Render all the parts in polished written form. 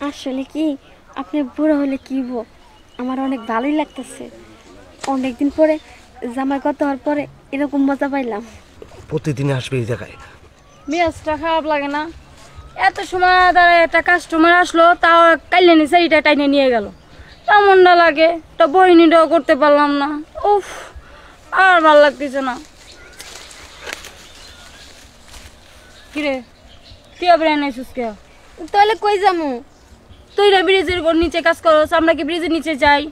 আসলে কি আপনি বুড়ো হলে কি আমার অনেক ভালোই লাগতেছে। অনেকদিন পরে জামাই কত হওয়ার পরে এরকম মজা পাইলাম। প্রতিদিন আসবে এই জায়গায়। মেজাজটা খারাপ লাগে না? এত সময় ধরে একটা কাস্টমার আসলো, তাও কাইলে নিচে এইটা টাইনে নিয়ে গেল। কেমন না লাগে, তা বহিনীটাও করতে পারলাম না। উফ, আর ভালো লাগতেছে না। কিরে, তুই আবার এনেছিস কে? তাহলে কই যামু? তুই না ব্রিজের নিচে কাজ করছ, আমরা কি ব্রিজের নিচে যাই?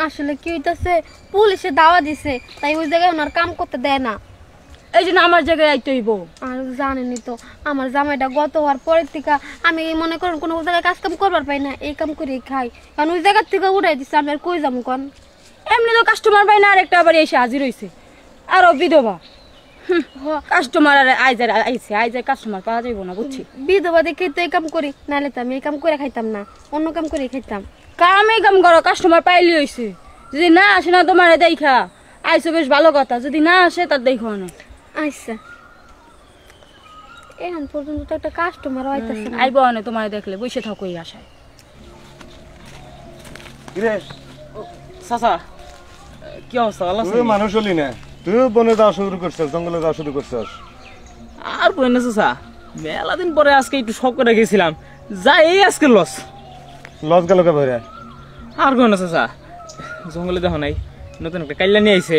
আসলে কি হইতাছে, পুলিশে দাওয়া দিছে, তাই ওই জায়গায় ওনার কাম করতে দেয় না। এই জন্য আমার জায়গায় আইতে হইব। আর জানেনি তো আমার জামাইটা গত হওয়ার পরের থেকে আমি মনে করেন কোনো জায়গায় কাজ কাম করবার পাই না, এই কাম করেই খাই। কারণ ওই জায়গার থেকে উঠাই দিচ্ছে, আমি আর কই যাবো কন? এমনি তো কাস্টমার পাই না, আরেকটা আবার এসে হাজির হয়েছে, আরো বিধবা। কাস্টমার আর আইছে কাস্টমার পাওয়া যাইব না, বুঝছি। বিধবা দেখে তো এই কাম করি, নাহলে তো আমি এই কাম করে খাইতাম না, অন্য কাম করে খাইতাম। কামে কাম করো, কাস্টমার পাইলি হয়েছে। যদি না আসে না তোমার দেখা আইসো, বেশ ভালো কথা। যদি না আসে তার দেখো না। আচ্ছা, এখন পর্যন্ত তো একটা কাস্টমার হইতাছে না। আইব না তোমার দেখলে, বসে থাকো এই আশায়। চাচা, কি অবস্থা? ভালো আছেন? তুই মানুষ হলি না, তুইও বনে যাওয়া শুরু করছিস, জঙ্গলে যাওয়া শুরু করছিস। আর বই না চাচা, মেলা দিন পরে আজকে একটু শখ করে গেছিলাম, যা এই আজকে লস। লস গেল কে ভাইরা? আর কই না চাচা, জঙ্গলে দেখো নাই নতুন একটা কাইলা নিয়ে আইছে।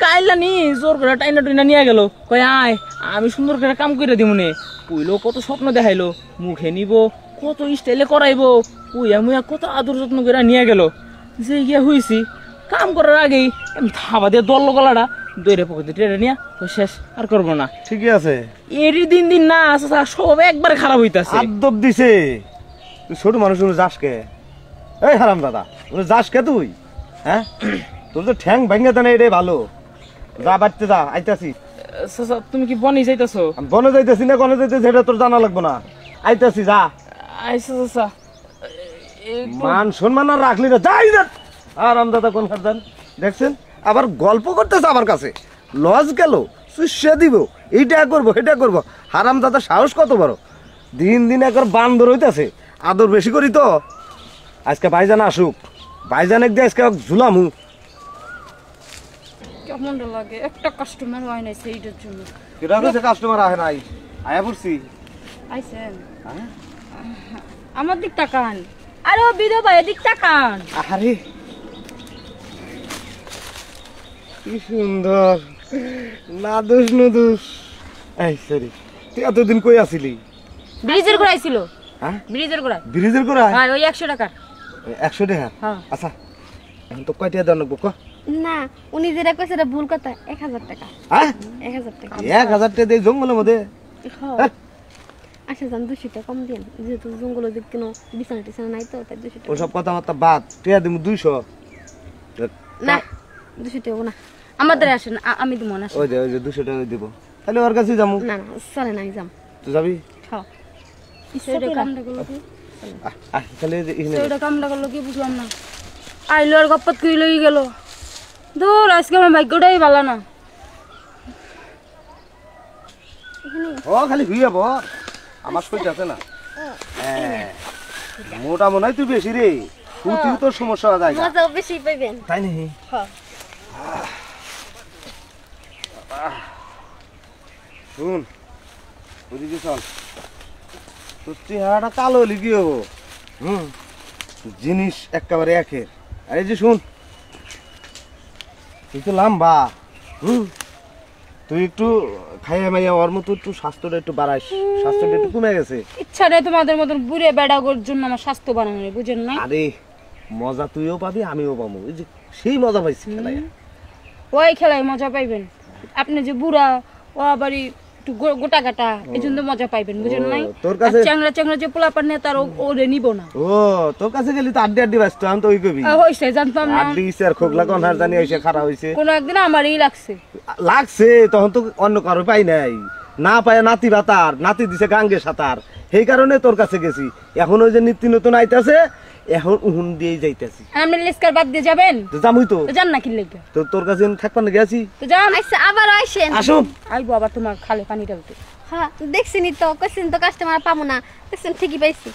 কাইলা নি জোর করে টাইনা টুইনা নিয়ে গেল, কয় আয় আমি সুন্দর করে কাম করে দিব নে। পুইলো কত স্বপ্ন দেখাইলো, মুখে নিব, কত স্টাইলে করাইবো, পুইয়া মুইয়া কত আদর যত্ন করে নিয়ে গেল। যে গিয়া হইছি কাম করার আগেই থাবা দিয়ে দল গলাটা দৈরে পকেটে টেনে নিয়ে শেষ, আর করবো না। ঠিকই আছে, এরই দিন দিন না চাচা সব একবারে খারাপ হইতাছে। আদব দিছে। তুই ছোট মানুষ যাস কে? এই হারাম দাদা, যাস কে তুই? হ্যাঁ, তোর তো ঠ্যাং ভাঙে দেয় না, এটাই ভালো। যা বাড়তে যা, আইতাছি। চাচা তুমি কি বনে যাইতাছো? বনে যাইতেছি না কনে যাইতেছি এটা তোর জানা লাগবো না, আইতাছি যা। আইসা চাচা, মান সম্মান আর রাখলি না, যাই যা। আরাম দাদা কোন খান দেখছেন, আবার গল্প করতেছে আমার কাছে। লজ গেল, সুসে দিব, এইটা করবো এটা করবো। হারাম দাদা সাহস কত বড়, দিন দিন একবার বান্দর হইতেছে। আদর বেশি করি তো। আজকে ভাইজান আসুক, ভাইজান এক দিয়ে আজকে ঝুলামু। কেমন লাগে, একটা কাস্টমার হয় নাই সেইটার জন্য। কেটা হচ্ছে কাস্টমার আহে নাই, আয়া পড়ছি। আইছেন আমার দিক তাকান। আরে ও বিধবা, এদিক তাকান। আরে কি সুন্দর, না দোষ নুদুস। এই সরি, তুই এতদিন কই আছিলি? ব্রিজের গোড়ায় ছিল। হ্যাঁ, ব্রিজের গোড়ায়। ব্রিজের গোড়ায়? হ্যাঁ, ওই 100 টাকা। 100 টাকা? হ্যাঁ। আচ্ছা, এখন তো কয় টাকা দেওয়া লাগবো ক? না, উনি যেটা কইছে এটা ভুল কথা। 1000 টাকা। হ্যাঁ, 1000 টাকা। 1000 টাকা দিয়ে জঙ্গলের মধ্যে? হ্যাঁ। আচ্ছা যান, 200 টাকা কম দিন, যেহেতু জঙ্গলের দিক কোনো বিছানা টিছানা নাই তো, তাই 200 টাকা। ওসব কথাবার্তা বাদ, টাকা দিব 200। না, 200 টাকা না। আমাদের আসেন, আমি দিব না। ওই যে 200 টাকা দিব, তাহলে ওর কাছে যাবো। না না, চলে না, যাম। তুই যাবি? হ্যাঁ। সেইটা কামটা করলো কি? তাহলে সেইটা কামটা করলো কি বুঝলাম না। আইলো আর গপ্পত করে লই গেল। দূর, আজকে আমার ভাগ্যটাই ভালো না। ও খালি হইয়া বল, আমার সইতে আছে না। হ্যাঁ, মোটা মনে হয় তুই বেশি রে, তুই তোর সমস্যা হয় যায়। মজাও বেশি পাইবেন। তাই নাকি? হ্যাঁ। শুন, ওদিকে চল, তোর চেহারাটা কালো হলে কি হবো? জিনিস একেবারে একের। আরে যে শুন, তুই তো লম্বা, তুই একটু খাইয়া মাইয়া ওর মতো একটু স্বাস্থ্যটা একটু বাড়াইস, স্বাস্থ্যটা একটু কমে গেছে। ইচ্ছা নেই তোমাদের মতন বুড়ে বেড়াগোর জন্য আমার স্বাস্থ্য বানানো, বুঝেন না? আরে মজা তুইও পাবি আমিও পাবো, এই যে সেই মজা পাইছি খেলায়। ওই খেলায় মজা পাইবেন। আপনি যে বুড়া, ও আবার একটু গোটা গাটা, এই জন্য মজা পাইবেন, বুঝেন নাই? তোর কাছে চ্যাংরা চ্যাংরা যে পোলাপান নেই, তার ওরে নিব না। ও তোর কাছে গেলি তো আড্ডি আড্ডি ব্যস্ত, আমি তো ওই কবি হইছে, জানতাম না। আড্ডি আর খোকলা কনহার জানি এসে খারাপ হয়েছে। কোনো একদিন আমারই লাগছে লাগছে, তখন তো অন্য কারো পাই নাই, না পায় নাতি বাতার, নাতি দিছে গাঙ্গে সাঁতার, সেই কারণে তোর কাছে গেছি। এখন ওই যে নিত্য নতুন আইতাছে, এখন উহুন দিয়েই যাইতাছি। আপনি লেস্কার বাদ দিয়ে যাবেন তো যামই তো, যান না কি লেগে তো তোর কাছে থাকবার না গেছি। তো যান। আচ্ছা, আবার আইসেন। আসুন, আইবো আবার তোমার খালে পানি ডালতে। হ্যাঁ, দেখছিনি তো, কইছেন তো কাস্টমার পাবো না, দেখছেন ঠিকই পাইছি।